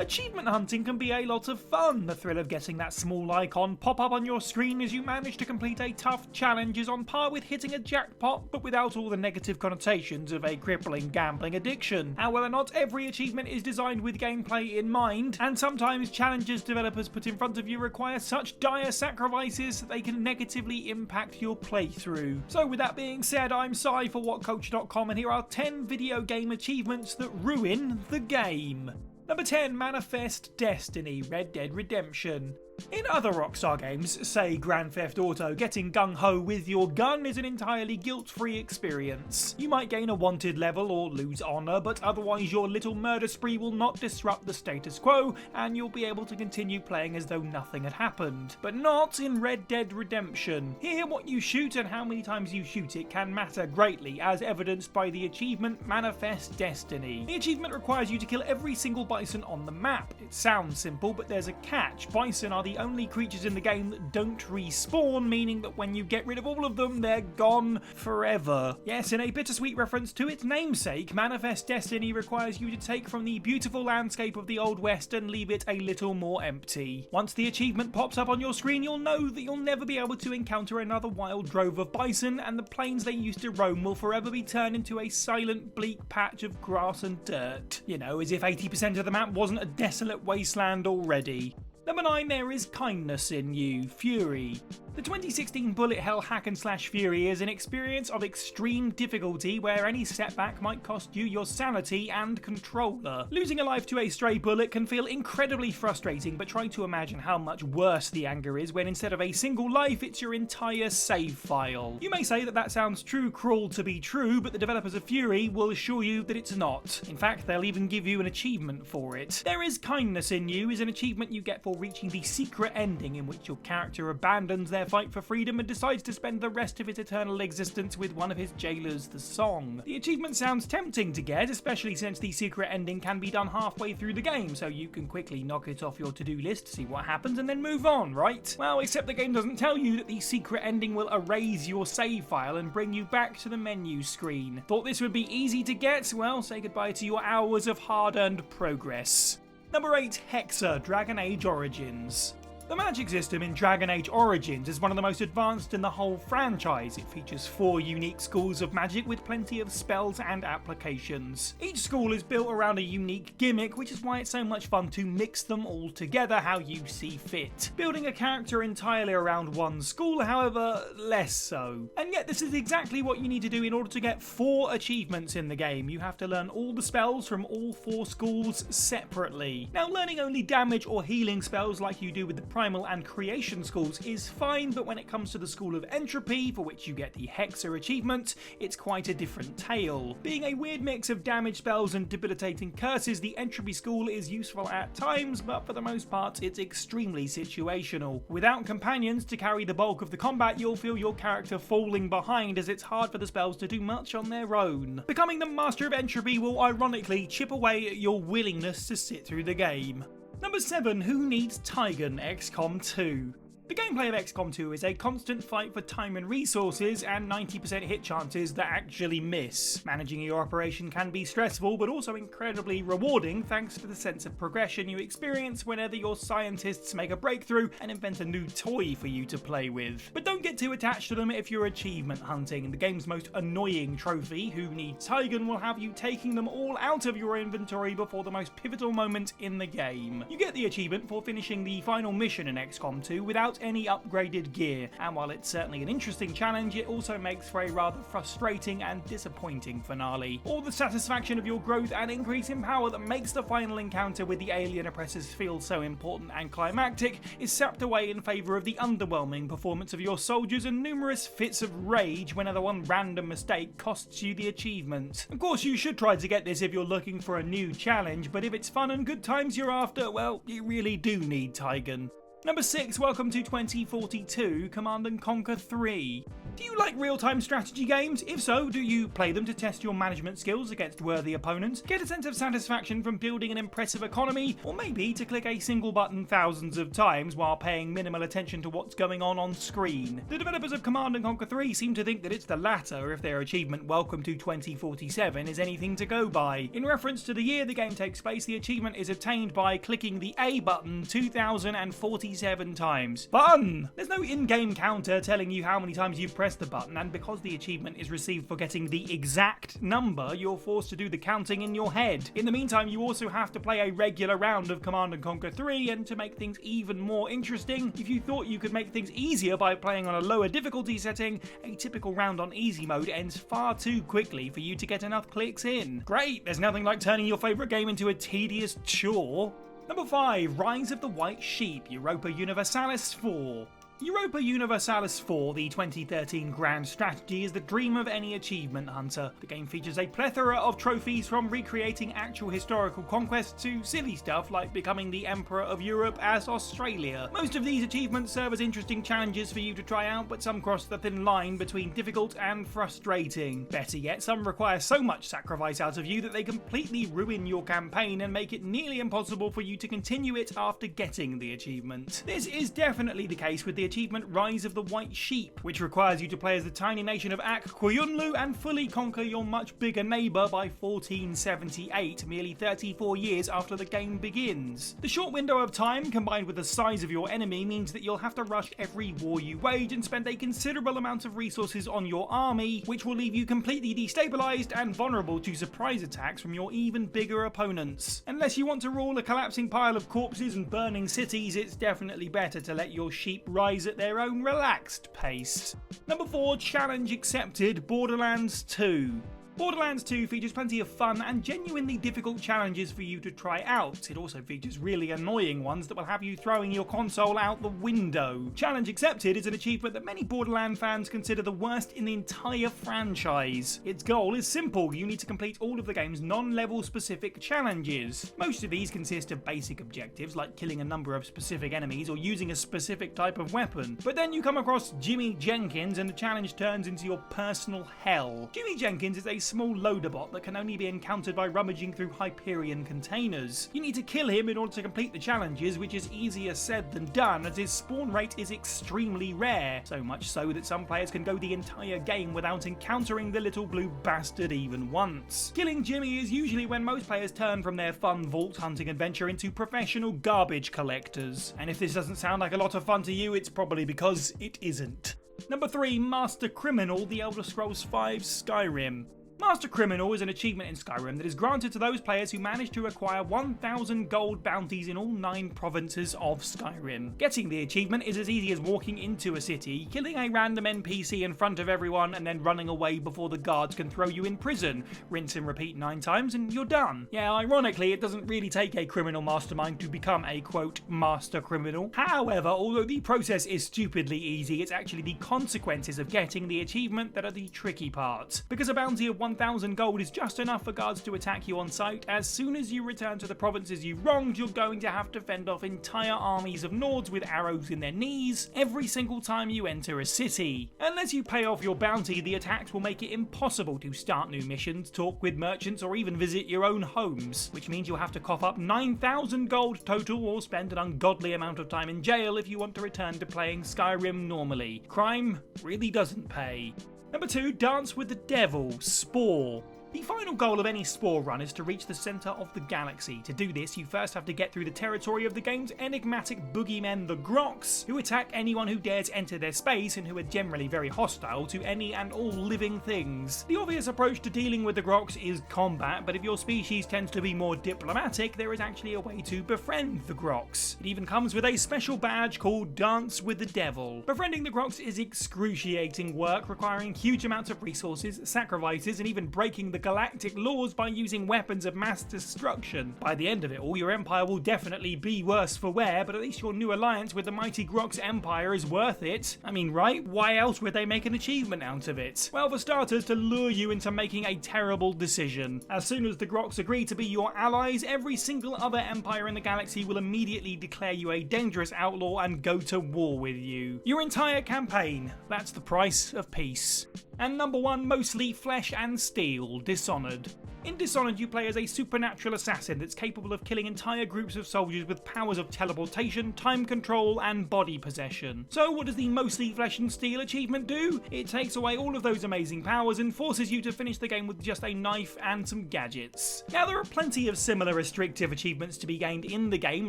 Achievement hunting can be a lot of fun. The thrill of getting that small icon pop up on your screen as you manage to complete a tough challenge is on par with hitting a jackpot, but without all the negative connotations of a crippling gambling addiction. However, not every achievement is designed with gameplay in mind, and sometimes challenges developers put in front of you require such dire sacrifices that they can negatively impact your playthrough. So with that being said, I'm Sai for WhatCulture.com, and here are 10 video game achievements that ruin the game. Number 10, Manifest Destiny, Red Dead Redemption. In other Rockstar games, say Grand Theft Auto, getting gung-ho with your gun is an entirely guilt-free experience. You might gain a wanted level or lose honour, but otherwise your little murder spree will not disrupt the status quo, and you'll be able to continue playing as though nothing had happened. But not in Red Dead Redemption. Here, what you shoot and how many times you shoot it can matter greatly, as evidenced by the achievement Manifest Destiny. The achievement requires you to kill every single bison on the map. It sounds simple, but there's a catch. Bison are the only creatures in the game that don't respawn, meaning that when you get rid of all of them, they're gone forever. Yes, in a bittersweet reference to its namesake, Manifest Destiny requires you to take from the beautiful landscape of the Old West and leave it a little more empty. Once the achievement pops up on your screen, you'll know that you'll never be able to encounter another wild drove of bison, and the plains they used to roam will forever be turned into a silent, bleak patch of grass and dirt. You know, as if 80% of the map wasn't a desolate wasteland already. Number 9, there is kindness in you, FURI. The 2016 bullet hell hack and slash FURI is an experience of extreme difficulty where any setback might cost you your sanity and controller. Losing a life to a stray bullet can feel incredibly frustrating, but try to imagine how much worse the anger is when instead of a single life, it's your entire save file. You may say that that sounds too cruel to be true, but the developers of FURI will assure you that it's not. In fact, they'll even give you an achievement for it. There is kindness in you is an achievement you get for reaching the secret ending in which your character abandons their fight for freedom and decides to spend the rest of his eternal existence with one of his jailers, the Song. The achievement sounds tempting to get, especially since the secret ending can be done halfway through the game, so you can quickly knock it off your to-do list, see what happens, and then move on, right? Well, except the game doesn't tell you that the secret ending will erase your save file and bring you back to the menu screen. Thought this would be easy to get? Well, say goodbye to your hours of hard-earned progress. Number 8, HEXER, Dragon Age Origins. The magic system in Dragon Age Origins is one of the most advanced in the whole franchise. It features 4 unique schools of magic with plenty of spells and applications. Each school is built around a unique gimmick, which is why it's so much fun to mix them all together how you see fit. Building a character entirely around one school, however, less so. And yet this is exactly what you need to do in order to get 4 achievements in the game. You have to learn all the spells from all 4 schools separately. Now, learning only damage or healing spells like you do with the Primal and Creation schools is fine, but when it comes to the School of Entropy, for which you get the HEXER achievement, it's quite a different tale. Being a weird mix of damage spells and debilitating curses, the Entropy School is useful at times, but for the most part it's extremely situational. Without companions to carry the bulk of the combat, you'll feel your character falling behind as it's hard for the spells to do much on their own. Becoming the Master of Entropy will ironically chip away at your willingness to sit through the game. Number 7, who needs TYGAN, XCOM 2? The gameplay of XCOM 2 is a constant fight for time and resources and 90% hit chances that actually miss. Managing your operation can be stressful, but also incredibly rewarding thanks to the sense of progression you experience whenever your scientists make a breakthrough and invent a new toy for you to play with. But don't get too attached to them if you're achievement hunting. The game's most annoying trophy, Who Needs TYGAN, will have you taking them all out of your inventory before the most pivotal moment in the game. You get the achievement for finishing the final mission in XCOM 2 without any upgraded gear, and while it's certainly an interesting challenge, it also makes for a rather frustrating and disappointing finale. All the satisfaction of your growth and increase in power that makes the final encounter with the alien oppressors feel so important and climactic is sapped away in favour of the underwhelming performance of your soldiers and numerous fits of rage whenever one random mistake costs you the achievement. Of course, you should try to get this if you're looking for a new challenge, but if it's fun and good times you're after, well, you really do need TYGAN. Number 6, welcome to 2042, Command & Conquer 3. Do you like real-time strategy games? If so, do you play them to test your management skills against worthy opponents, get a sense of satisfaction from building an impressive economy, or maybe to click a single button thousands of times while paying minimal attention to what's going on screen? The developers of Command & Conquer 3 seem to think that it's the latter if their achievement Welcome to 2047 is anything to go by. In reference to the year the game takes place, the achievement is obtained by clicking the A button 2047 times. Fun! There's no in-game counter telling you how many times you've pressed the button, and because the achievement is received for getting the exact number, you're forced to do the counting in your head. In the meantime, you also have to play a regular round of Command & Conquer 3, and to make things even more interesting, if you thought you could make things easier by playing on a lower difficulty setting, a typical round on easy mode ends far too quickly for you to get enough clicks in. Great, there's nothing like turning your favourite game into a tedious chore. Number 5, Rise of the White Sheep, EUROPA Universalis 4. EUROPA Universalis 4, the 2013 grand strategy, is the dream of any achievement hunter. The game features a plethora of trophies, from recreating actual historical conquests to silly stuff like becoming the Emperor of Europe as Australia. Most of these achievements serve as interesting challenges for you to try out, but some cross the thin line between difficult and frustrating. Better yet, some require so much sacrifice out of you that they completely ruin your campaign and make it nearly impossible for you to continue it after getting the achievement. This is definitely the case with the achievement Rise of the White Sheep, which requires you to play as the tiny nation of Ak-Koyunlu and fully conquer your much bigger neighbour by 1478, merely 34 years after the game begins. The short window of time, combined with the size of your enemy, means that you'll have to rush every war you wage and spend a considerable amount of resources on your army, which will leave you completely destabilised and vulnerable to surprise attacks from your even bigger opponents. Unless you want to rule a collapsing pile of corpses and burning cities, it's definitely better to let your sheep rise at their own relaxed pace. Number 4, Challenge Accepted, Borderlands 2. Borderlands 2 features plenty of fun and genuinely difficult challenges for you to try out. It also features really annoying ones that will have you throwing your console out the window. Challenge Accepted is an achievement that many Borderlands fans consider the worst in the entire franchise. Its goal is simple: you need to complete all of the game's non-level specific challenges. Most of these consist of basic objectives like killing a number of specific enemies or using a specific type of weapon. But then you come across Jimmy Jenkins and the challenge turns into your personal hell. Jimmy Jenkins is a small loader bot that can only be encountered by rummaging through Hyperion containers. You need to kill him in order to complete the challenges, which is easier said than done, as his spawn rate is extremely rare, so much so that some players can go the entire game without encountering the little blue bastard even once. Killing Jimmy is usually when most players turn from their fun vault hunting adventure into professional garbage collectors. And if this doesn't sound like a lot of fun to you, it's probably because it isn't. Number 3, Master Criminal, The Elder Scrolls V Skyrim. Master Criminal is an achievement in Skyrim that is granted to those players who manage to acquire 1,000 gold bounties in all 9 provinces of Skyrim. Getting the achievement is as easy as walking into a city, killing a random NPC in front of everyone, and then running away before the guards can throw you in prison. Rinse and repeat 9 times and you're done. Yeah, ironically, it doesn't really take a criminal mastermind to become a, quote, master criminal. However, although the process is stupidly easy, it's actually the consequences of getting the achievement that are the tricky part. Because a bounty of 1,000 gold is just enough for guards to attack you on sight, as soon as you return to the provinces you wronged, you're going to have to fend off entire armies of Nords with arrows in their knees every single time you enter a city. Unless you pay off your bounty, the attacks will make it impossible to start new missions, talk with merchants, or even visit your own homes, which means you'll have to cough up 9,000 gold total or spend an ungodly amount of time in jail if you want to return to playing Skyrim normally. Crime really doesn't pay. Number 2, Dance with the Devil, SPORE. The final goal of any SPORE run is to reach the centre of the galaxy. To do this, you first have to get through the territory of the game's enigmatic boogeymen, the Groks, who attack anyone who dares enter their space and who are generally very hostile to any and all living things. The obvious approach to dealing with the Groks is combat, but if your species tends to be more diplomatic, there is actually a way to befriend the Groks. It even comes with a special badge called Dance with the Devil. Befriending the Groks is excruciating work, requiring huge amounts of resources, sacrifices, and even breaking the the galactic laws by using weapons of mass destruction. By the end of it all, your empire will definitely be worse for wear, but at least your new alliance with the mighty Grox Empire is worth it. I mean, right? Why else would they make an achievement out of it? Well, for starters, to lure you into making a terrible decision. As soon as the Grox agree to be your allies, every single other empire in the galaxy will immediately declare you a dangerous outlaw and go to war with you. Your entire campaign, that's the price of peace. And number 1, mostly flesh and steel, Dishonored. In Dishonored, you play as a supernatural assassin that's capable of killing entire groups of soldiers with powers of teleportation, time control, and body possession. So what does the mostly flesh and steel achievement do? It takes away all of those amazing powers and forces you to finish the game with just a knife and some gadgets. Now, there are plenty of similar restrictive achievements to be gained in the game,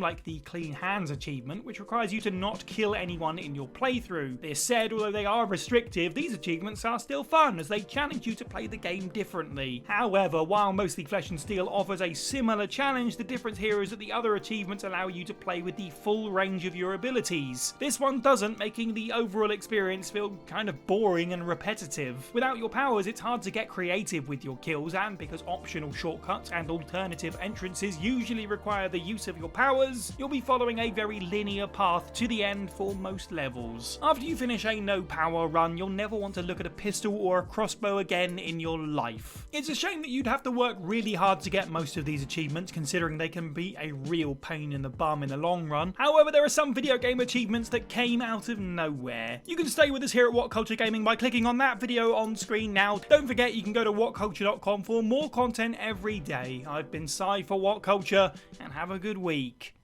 like the Clean Hands achievement, which requires you to not kill anyone in your playthrough. This said, although they are restrictive, these achievements are still fun, as they challenge you to play the game differently. However, while mostly flesh and steel offers a similar challenge, the difference here is that the other achievements allow you to play with the full range of your abilities. This one doesn't, making the overall experience feel kind of boring and repetitive. Without your powers, it's hard to get creative with your kills, and because optional shortcuts and alternative entrances usually require the use of your powers, you'll be following a very linear path to the end for most levels. After you finish a no power run, you'll never want to look at a pistol or a crossbow again in your life. It's a shame that you'd have to work really hard to get most of these achievements, considering they can be a real pain in the bum in the long run. However, there are some video game achievements that came out of nowhere. You can stay with us here at WhatCulture Gaming by clicking on that video on screen now. Don't forget, you can go to whatculture.com for more content every day. I've been Si for WhatCulture, and have a good week.